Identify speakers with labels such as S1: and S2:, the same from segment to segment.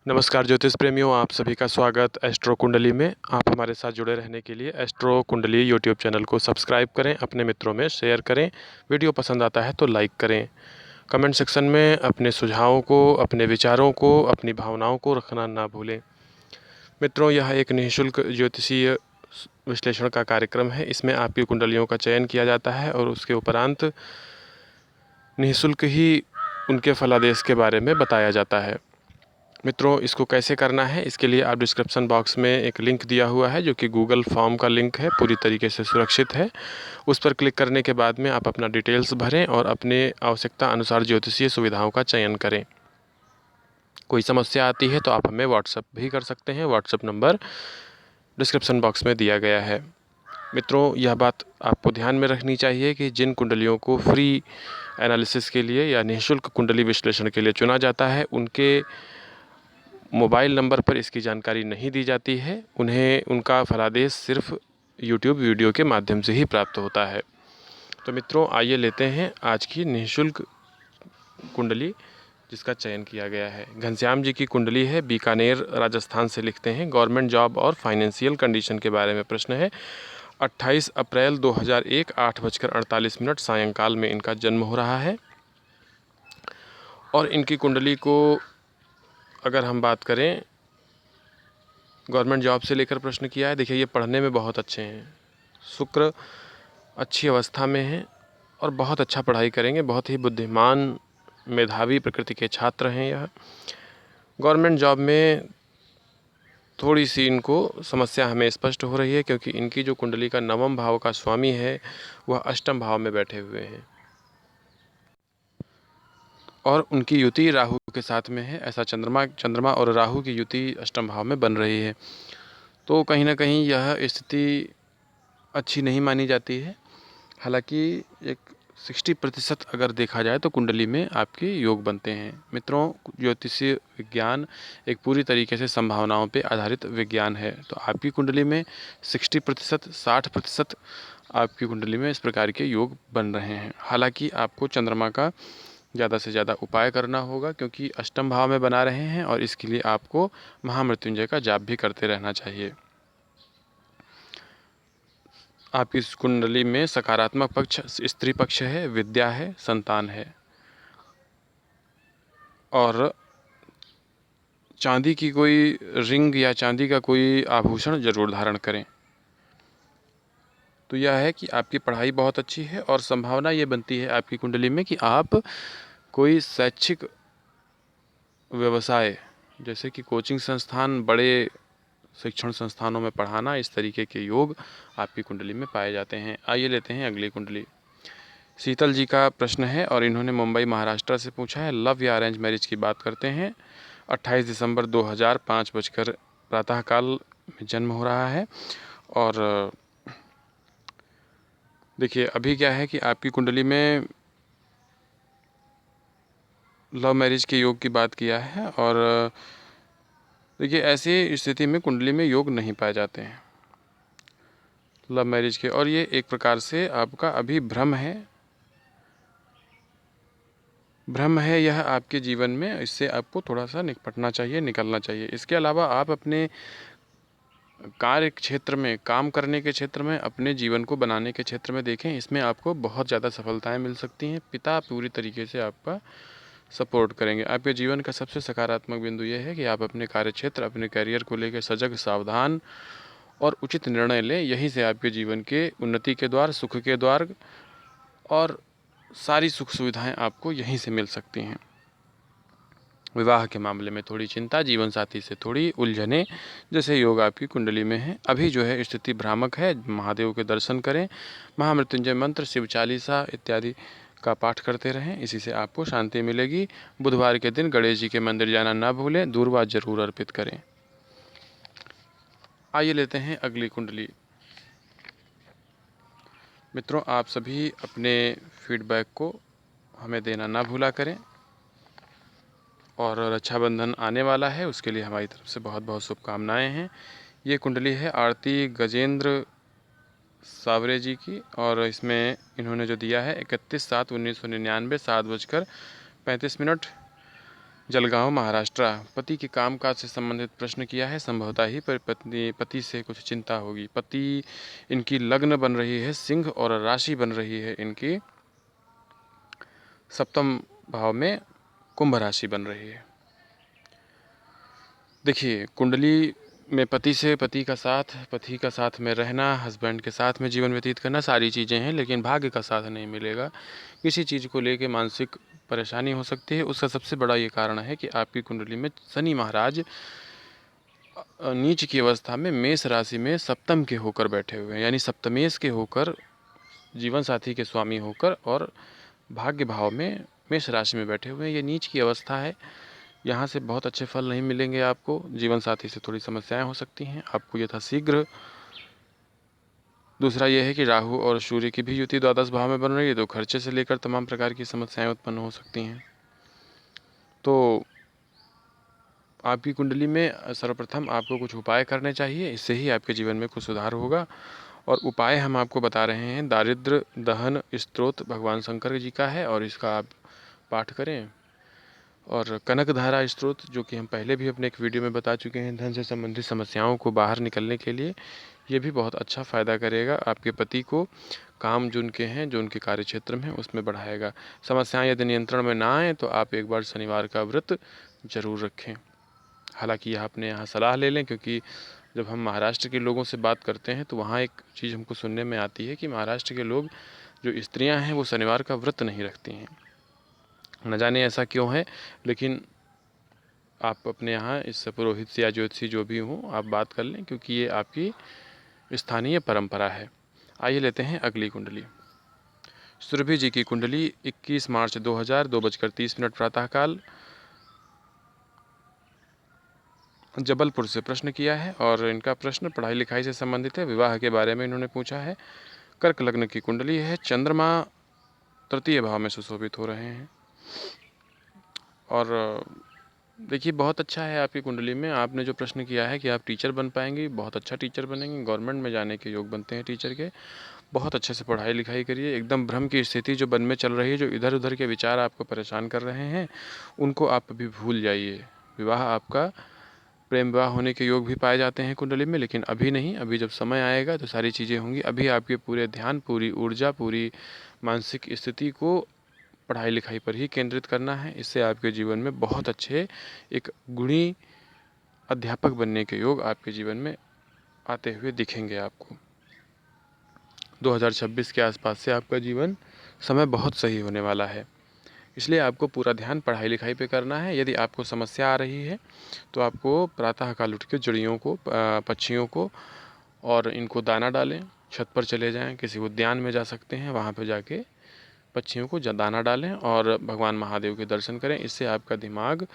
S1: नमस्कार ज्योतिष प्रेमियों, आप सभी का स्वागत एस्ट्रो कुंडली में। आप हमारे साथ जुड़े रहने के लिए एस्ट्रो कुंडली यूट्यूब चैनल को सब्सक्राइब करें, अपने मित्रों में शेयर करें, वीडियो पसंद आता है तो लाइक करें। कमेंट सेक्शन में अपने सुझावों को, अपने विचारों को, अपनी भावनाओं को रखना ना भूलें। मित्रों, यह एक निःशुल्क ज्योतिषीय विश्लेषण का कार्यक्रम है। इसमें आपकी कुंडलियों का चयन किया जाता है और उसके उपरांत निःशुल्क ही उनके फलादेश के बारे में बताया जाता है। मित्रों, इसको कैसे करना है, इसके लिए आप डिस्क्रिप्शन बॉक्स में एक लिंक दिया हुआ है जो कि गूगल फॉर्म का लिंक है, पूरी तरीके से सुरक्षित है। उस पर क्लिक करने के बाद में आप अपना डिटेल्स भरें और अपने आवश्यकता अनुसार ज्योतिषीय सुविधाओं का चयन करें। कोई समस्या आती है तो आप हमें व्हाट्सएप भी कर सकते हैं। व्हाट्सएप नंबर डिस्क्रिप्शन बॉक्स में दिया गया है। मित्रों, यह बात आपको ध्यान में रखनी चाहिए कि जिन कुंडलियों को फ्री एनालिसिस के लिए या निःशुल्क कुंडली विश्लेषण के लिए चुना जाता है, उनके मोबाइल नंबर पर इसकी जानकारी नहीं दी जाती है। उन्हें उनका फलादेश सिर्फ यूट्यूब वीडियो के माध्यम से ही प्राप्त होता है। तो मित्रों, आइए लेते हैं आज की निःशुल्क कुंडली जिसका चयन किया गया है। घनश्याम जी की कुंडली है, बीकानेर राजस्थान से लिखते हैं। गवर्नमेंट जॉब और फाइनेंशियल कंडीशन के बारे में प्रश्न है। 28 अप्रैल 2001 8:48 सायंकाल में इनका जन्म हो रहा है। और इनकी कुंडली को अगर हम बात करें, गवर्नमेंट जॉब से लेकर प्रश्न किया है। देखिए, ये पढ़ने में बहुत अच्छे हैं। शुक्र अच्छी अवस्था में हैं और बहुत अच्छा पढ़ाई करेंगे। बहुत ही बुद्धिमान, मेधावी प्रकृति के छात्र हैं यह। गवर्नमेंट जॉब में थोड़ी सी इनको समस्या हमें स्पष्ट हो रही है, क्योंकि इनकी जो कुंडली का नवम भाव का स्वामी है वह अष्टम भाव में बैठे हुए हैं और उनकी युति राहु के साथ में है। ऐसा चंद्रमा और राहु की युति अष्टम भाव में बन रही है। तो कहीं ना कहीं यह स्थिति अच्छी नहीं मानी जाती है। हालांकि एक 60% अगर देखा जाए तो कुंडली में आपके योग बनते हैं। मित्रों, ज्योतिषीय विज्ञान एक पूरी तरीके से संभावनाओं पे आधारित विज्ञान है। तो आपकी कुंडली में 60%, 60% आपकी कुंडली में इस प्रकार के योग बन रहे हैं। हालांकि आपको चंद्रमा का ज़्यादा से ज़्यादा उपाय करना होगा, क्योंकि अष्टम भाव में बना रहे हैं और इसके लिए आपको महामृत्युंजय का जाप भी करते रहना चाहिए। आपकी इस कुंडली में सकारात्मक पक्ष स्त्री पक्ष है, विद्या है, संतान है और चांदी की कोई रिंग या चांदी का कोई आभूषण जरूर धारण करें। तो यह है कि आपकी पढ़ाई बहुत अच्छी है और संभावना ये बनती है आपकी कुंडली में कि आप कोई शैक्षिक व्यवसाय, जैसे कि कोचिंग संस्थान, बड़े शिक्षण संस्थानों में पढ़ाना, इस तरीके के योग आपकी कुंडली में पाए जाते हैं। आइए लेते हैं अगली कुंडली। शीतल जी का प्रश्न है और इन्होंने मुंबई महाराष्ट्र से पूछा है। लव या अरेंज मैरिज की बात करते हैं। 28 दिसंबर 2000 5 प्रातःकाल में जन्म हो रहा है। और देखिए, अभी क्या है कि आपकी कुंडली में लव मैरिज के योग की बात किया है और देखिए, ऐसी स्थिति में कुंडली में योग नहीं पाए जाते हैं लव मैरिज के, और ये एक प्रकार से आपका अभी भ्रम है यह आपके जीवन में। इससे आपको थोड़ा सा निपटना चाहिए, निकलना चाहिए। इसके अलावा आप अपने कार्य क्षेत्र में, काम करने के क्षेत्र में, अपने जीवन को बनाने के क्षेत्र में देखें, इसमें आपको बहुत ज़्यादा सफलताएं मिल सकती हैं। पिता पूरी तरीके से आपका सपोर्ट करेंगे। आपके जीवन का सबसे सकारात्मक बिंदु यह है कि आप अपने कार्य क्षेत्र, अपने करियर को लेकर सजग, सावधान और उचित निर्णय लें। यहीं से आपके जीवन के उन्नति के द्वार, सुख के द्वार और सारी सुख सुविधाएं आपको यहीं से मिल सकती हैं। विवाह के मामले में थोड़ी चिंता, जीवन साथी से थोड़ी उलझने जैसे योग आपकी कुंडली में है। अभी जो है स्थिति भ्रामक है। महादेव के दर्शन करें, महामृत्युंजय मंत्र, शिव चालीसा इत्यादि का पाठ करते रहें, इसी से आपको शांति मिलेगी। बुधवार के दिन गणेश जी के मंदिर जाना ना भूलें, दूर्वा जरूर अर्पित करें। आइए लेते हैं अगली कुंडली। मित्रों, आप सभी अपने फीडबैक को हमें देना ना भूला करें। और रक्षाबंधन आने वाला है, उसके लिए हमारी तरफ से बहुत बहुत शुभकामनाएं हैं। ये कुंडली है आरती गजेंद्र सावरे जी की और इसमें इन्होंने जो दिया है 31/7/1999 7:35 जलगांव महाराष्ट्र। पति के कामकाज से संबंधित प्रश्न किया है, संभवतः ही पर पति से कुछ चिंता होगी। पति इनकी लग्न बन रही है सिंह और राशि बन रही है इनकी सप्तम भाव में कुंभ राशि बन रही है। देखिए कुंडली में पति का साथ में रहना, हस्बैंड के साथ में जीवन व्यतीत करना सारी चीज़ें हैं, लेकिन भाग्य का साथ नहीं मिलेगा। किसी चीज़ को लेके मानसिक परेशानी हो सकती है। उसका सबसे बड़ा ये कारण है कि आपकी कुंडली में शनि महाराज नीच की अवस्था में मेष राशि में सप्तम के होकर बैठे हुए हैं, यानी सप्तमेश के होकर, जीवन साथी के स्वामी होकर और भाग्य भाव में मेष राशि में बैठे हुए हैं। ये नीच की अवस्था है। यहाँ से बहुत अच्छे फल नहीं मिलेंगे आपको। जीवन साथी से थोड़ी समस्याएं हो सकती हैं आपको यथाशीघ्र। दूसरा यह है कि राहु और सूर्य की भी युति द्वादश भाव में बन रही है, तो खर्चे से लेकर तमाम प्रकार की समस्याएं उत्पन्न हो सकती हैं। तो आपकी कुंडली में सर्वप्रथम आपको कुछ उपाय करने चाहिए, इससे ही आपके जीवन में कुछ सुधार होगा। और उपाय हम आपको बता रहे हैं, दारिद्र दहन स्तोत्र भगवान शंकर जी का है और इसका आप पाठ करें। और कनक धारा स्तोत्र, जो कि हम पहले भी अपने एक वीडियो में बता चुके हैं, धन से संबंधित समस्याओं को बाहर निकलने के लिए ये भी बहुत अच्छा फ़ायदा करेगा। आपके पति को काम जो उनके हैं, जो उनके कार्य क्षेत्र में उसमें बढ़ाएगा। समस्याएं यदि नियंत्रण में ना आए तो आप एक बार शनिवार का व्रत जरूर रखें। हालांकि यह अपने यहाँ सलाह ले लें, क्योंकि जब हम महाराष्ट्र के लोगों से बात करते हैं तो वहाँ एक चीज़ हमको सुनने में आती है कि महाराष्ट्र के लोग, जो स्त्रियाँ हैं, वो शनिवार का व्रत नहीं रखती हैं। न जाने ऐसा क्यों है, लेकिन आप अपने यहाँ इस पुरोहित से या ज्योतिषी जो भी हों, आप बात कर लें, क्योंकि ये आपकी स्थानीय परंपरा है। आइए लेते हैं अगली कुंडली। सुरभि जी की कुंडली 21 मार्च 2000 2:30 प्रातःकाल जबलपुर से प्रश्न किया है और इनका प्रश्न पढ़ाई लिखाई से संबंधित है। विवाह के बारे में इन्होंने पूछा है। कर्क लग्न की कुंडली है। चंद्रमा तृतीय भाव में सुशोभित हो रहे हैं और देखिए बहुत अच्छा है आपकी कुंडली में। आपने जो प्रश्न किया है कि आप टीचर बन पाएंगे, बहुत अच्छा टीचर बनेंगे, गवर्नमेंट में जाने के योग बनते हैं टीचर के। बहुत अच्छे से पढ़ाई लिखाई करिए। एकदम भ्रम की स्थिति जो मन में चल रही है, जो इधर उधर के विचार आपको परेशान कर रहे हैं, उनको आप अभी भूल जाइए। विवाह आपका, प्रेम विवाह होने के योग भी पाए जाते हैं कुंडली में, लेकिन अभी नहीं। अभी जब समय आएगा तो सारी चीज़ें होंगी। अभी आपके पूरे ध्यान, पूरी ऊर्जा, पूरी मानसिक स्थिति को पढ़ाई लिखाई पर ही केंद्रित करना है। इससे आपके जीवन में बहुत अच्छे एक गुणी अध्यापक बनने के योग आपके जीवन में आते हुए दिखेंगे आपको। 2026 के आसपास से आपका जीवन समय बहुत सही होने वाला है, इसलिए आपको पूरा ध्यान पढ़ाई लिखाई पे करना है। यदि आपको समस्या आ रही है तो आपको प्रातःकाल उठ के चिड़ियों को, पक्षियों को और इनको दाना डालें। छत पर चले जाएं, किसी उद्यान में जा सकते हैं, वहाँ पे जाके पक्षियों को दाना डालें और भगवान महादेव के दर्शन करें। इससे आपका दिमाग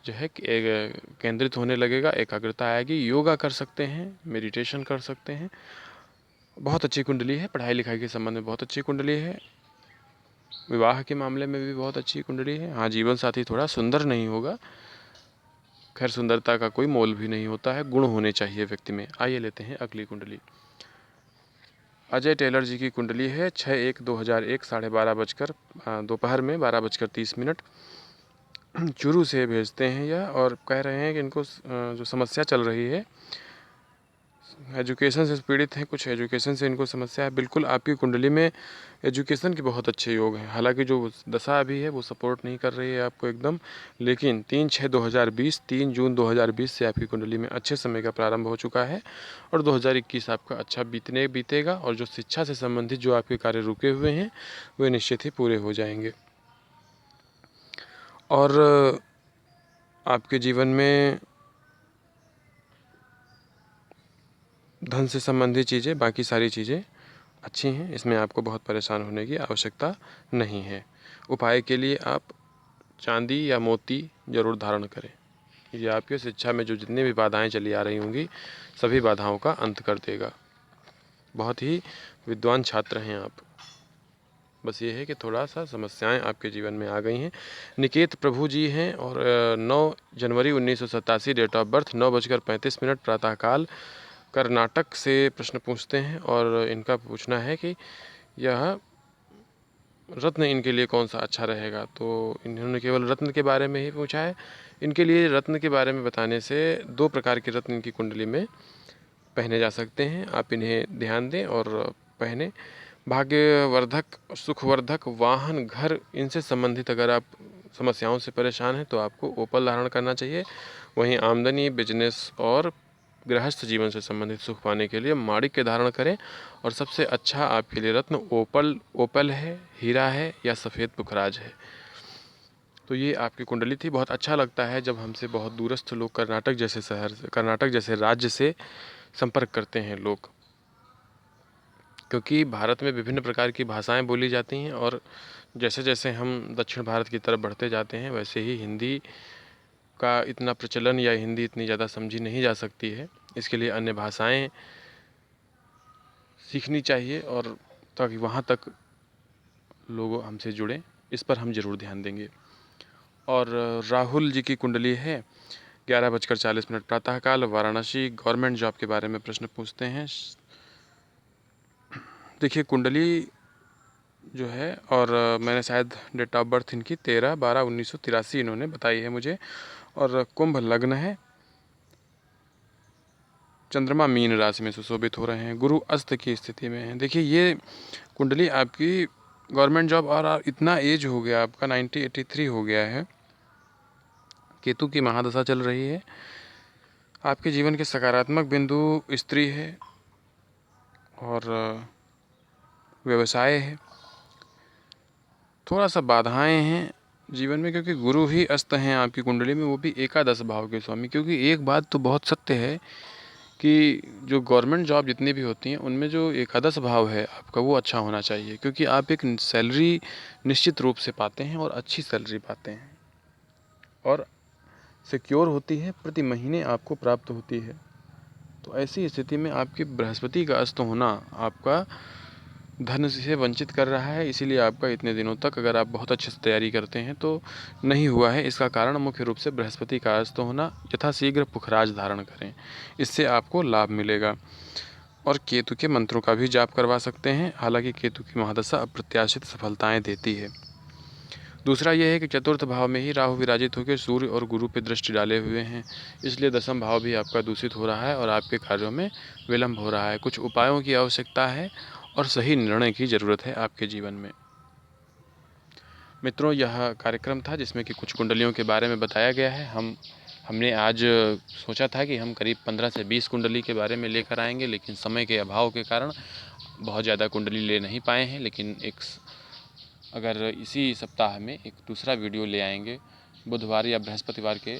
S1: जो है केंद्रित होने लगेगा, एकाग्रता आएगी। योगा कर सकते हैं, मेडिटेशन कर सकते हैं। बहुत अच्छी कुंडली है। पढ़ाई लिखाई के संबंध में बहुत अच्छी कुंडली है। विवाह के मामले में भी बहुत अच्छी कुंडली है। हाँ, जीवन साथी थोड़ा सुंदर नहीं होगा। खैर, सुंदरता का कोई मोल भी नहीं होता है, गुण होने चाहिए व्यक्ति में। आइए लेते हैं अगली कुंडली। अजय टेलर जी की कुंडली है। 6/1/2001 12:30 दोपहर में 12:30 चूरू से भेजते हैं यह, और कह रहे हैं कि इनको जो समस्या चल रही है, एजुकेशन से पीड़ित हैं, कुछ एजुकेशन से इनको समस्या है। बिल्कुल आपकी कुंडली में एजुकेशन के बहुत अच्छे योग हैं। हालांकि जो दशा अभी है वो सपोर्ट नहीं कर रही है आपको एकदम, लेकिन 3/6/2020 3 जून 2020 से आपकी कुंडली में अच्छे समय का प्रारंभ हो चुका है और 2021 आपका अच्छा बीतेगा। और जो शिक्षा से संबंधित जो आपके कार्य रुके हुए हैं वे निश्चित ही पूरे हो जाएंगे। और आपके जीवन में धन से संबंधित चीज़ें, बाकी सारी चीज़ें अच्छी हैं। इसमें आपको बहुत परेशान होने की आवश्यकता नहीं है। उपाय के लिए आप चांदी या मोती जरूर धारण करें। ये आपके शिक्षा में जो जितनी भी बाधाएं चली आ रही होंगी, सभी बाधाओं का अंत कर देगा। बहुत ही विद्वान छात्र हैं आप। बस ये है कि थोड़ा सा समस्याएं आपके जीवन में आ गई हैं। निकेत प्रभु जी हैं और 9 जनवरी 1987 डेट ऑफ बर्थ, 9:35 प्रातःकाल कर्नाटक से प्रश्न पूछते हैं और इनका पूछना है कि यह रत्न इनके लिए कौन सा अच्छा रहेगा, तो इन्होंने केवल रत्न के बारे में ही पूछा है। इनके लिए रत्न के बारे में बताने से 2 प्रकार के रत्न इनकी कुंडली में पहने जा सकते हैं। आप इन्हें ध्यान दें और पहने। भाग्यवर्धक, सुखवर्धक, वाहन, घर, इनसे संबंधित अगर आप समस्याओं से परेशान हैं तो आपको ओपल धारण करना चाहिए। वहीं आमदनी, बिजनेस और गृहस्थ जीवन से संबंधित सुख पाने के लिए माणिक्य धारण करें। और सबसे अच्छा आपके लिए रत्न ओपल है, हीरा है या सफ़ेद पुखराज है। तो ये आपकी कुंडली थी। बहुत अच्छा लगता है जब हमसे बहुत दूरस्थ लोग कर्नाटक जैसे राज्य से संपर्क करते हैं लोग, क्योंकि भारत में विभिन्न प्रकार की भाषाएं बोली जाती हैं और जैसे जैसे हम दक्षिण भारत की तरफ बढ़ते जाते हैं वैसे ही हिंदी का इतना प्रचलन या हिंदी इतनी ज़्यादा समझी नहीं जा सकती है। इसके लिए अन्य भाषाएं सीखनी चाहिए और ताकि वहाँ तक लोग हमसे जुड़ें, इस पर हम ज़रूर ध्यान देंगे। और राहुल जी की कुंडली है 11:40 प्रातःकाल, वाराणसी। गवर्नमेंट जॉब के बारे में प्रश्न पूछते हैं। देखिए कुंडली जो है, और मैंने शायद डेट ऑफ बर्थ इनकी 13/12/1983 इन्होंने बताई है मुझे। और कुंभ लग्न है। चंद्रमा मीन राशि में सुशोभित हो रहे हैं। गुरु अस्त की स्थिति में है। देखिए ये कुंडली आपकी गवर्नमेंट जॉब, और इतना एज हो गया आपका 83 हो गया है। केतु की महादशा चल रही है। आपके जीवन के सकारात्मक बिंदु स्त्री है और व्यवसाय है। थोड़ा सा बाधाएं हैं जीवन में, क्योंकि गुरु ही अस्त हैं आपकी कुंडली में, वो भी एकादश भाव के स्वामी। क्योंकि एक बात तो बहुत सत्य है कि जो गवर्नमेंट जॉब जितनी भी होती हैं उनमें जो एकादश भाव है आपका वो अच्छा होना चाहिए, क्योंकि आप एक सैलरी निश्चित रूप से पाते हैं और अच्छी सैलरी पाते हैं और सिक्योर होती है, प्रति महीने आपको प्राप्त होती है। तो ऐसी स्थिति में आपकी बृहस्पति का अस्त होना आपका धन से वंचित कर रहा है। इसीलिए आपका इतने दिनों तक, अगर आप बहुत अच्छे से तैयारी करते हैं तो नहीं हुआ है। इसका कारण मुख्य रूप से बृहस्पति का अस्त होना। यथाशीघ्र पुखराज धारण करें, इससे आपको लाभ मिलेगा। और केतु के मंत्रों का भी जाप करवा सकते हैं। हालांकि केतु की महादशा अप्रत्याशित सफलताएं देती है। दूसरा यह है कि चतुर्थ भाव में ही राहु विराजित होकर सूर्य और गुरु पे दृष्टि डाले हुए हैं, इसलिए दसम भाव भी आपका दूषित हो रहा है और आपके कार्यों में विलंब हो रहा है। कुछ उपायों की आवश्यकता है और सही निर्णय की ज़रूरत है आपके जीवन में। मित्रों, यह कार्यक्रम था जिसमें कि कुछ कुंडलियों के बारे में बताया गया है। हमने आज सोचा था कि हम करीब 15 से 20 कुंडली के बारे में लेकर आएंगे, लेकिन समय के अभाव के कारण बहुत ज़्यादा कुंडली ले नहीं पाए हैं। लेकिन अगर इसी सप्ताह में एक दूसरा वीडियो ले आएंगे बुधवार या बृहस्पतिवार के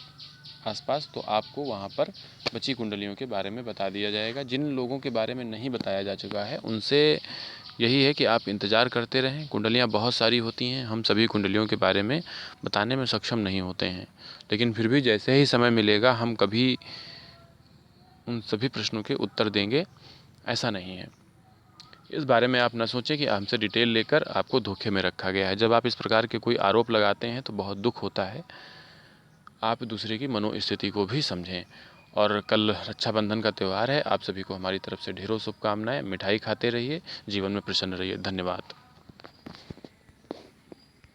S1: आसपास, तो आपको वहाँ पर बची कुंडलियों के बारे में बता दिया जाएगा। जिन लोगों के बारे में नहीं बताया जा चुका है उनसे यही है कि आप इंतज़ार करते रहें। कुंडलियाँ बहुत सारी होती हैं, हम सभी कुंडलियों के बारे में बताने में सक्षम नहीं होते हैं, लेकिन फिर भी जैसे ही समय मिलेगा हम कभी उन सभी प्रश्नों के उत्तर देंगे, ऐसा नहीं है। इस बारे में आप न सोचें कि हमसे डिटेल लेकर आपको धोखे में रखा गया है। जब आप इस प्रकार के कोई आरोप लगाते हैं तो बहुत दुख होता है। आप दूसरे की मनोस्थिति को भी समझें। और कल रक्षाबंधन का त्यौहार है। आप सभी को हमारी तरफ से ढेरों शुभकामनाएं। मिठाई खाते रहिए, जीवन में प्रसन्न रहिए। धन्यवाद।